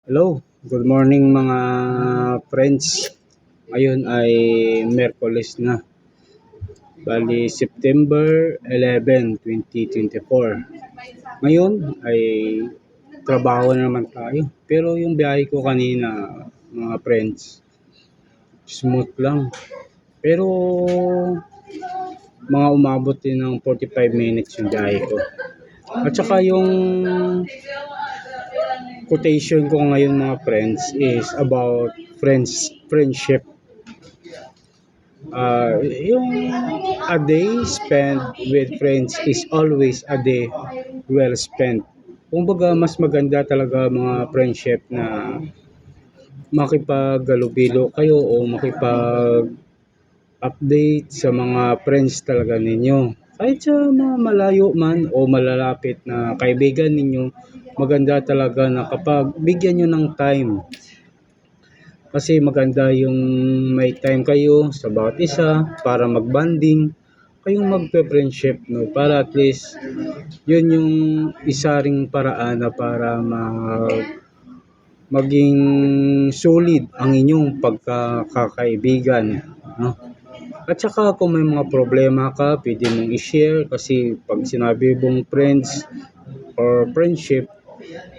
Hello, good morning mga friends. Ngayon ay Miyerkules na. Bali September 11, 2024. Ngayon ay trabaho na naman tayo. Pero yung biyahe ko kanina, mga friends, smooth lang. Pero mga umabot din ng 45 minutes yung biyahe ko. At saka yung quotation ko ngayon mga friends is about friendship. Yung a day spent with friends is always a day well spent. Kumbaga mas maganda talaga mga friendship na makipaggalubilo kayo o makipag-update sa mga friends talaga ninyo. Kahit sa mga malayo man o malalapit na kaibigan ninyo, maganda talaga na kapag bigyan nyo ng time. Kasi maganda yung may time kayo sa bawat isa para mag-bonding, kayong magpe-friendship, no? Para at least yun yung isa ring paraan na para maging solid ang inyong pagkakaibigan, no? At saka kung may mga problema ka, pwede mong i-share kasi pag sinabi mong friends or friendship,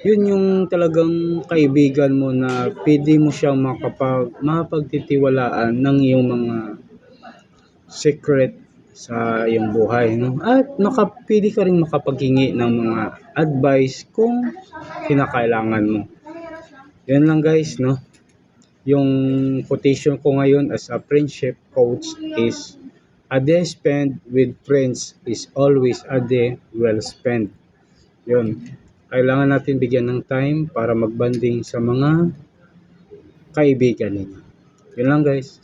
yun yung talagang kaibigan mo na pwede mo siyang mapagtitiwalaan ng iyong mga secret sa iyong buhay, no? At pwede ka rin makapaghingi ng mga advice kung kinakailangan mo. Yan lang guys, no? Yung quotation ko ngayon as a friendship coach is, a day spent with friends is always a day well spent. Yun. Kailangan natin bigyan ng time para magbanding sa mga kaibigan ninyo. Yun lang guys.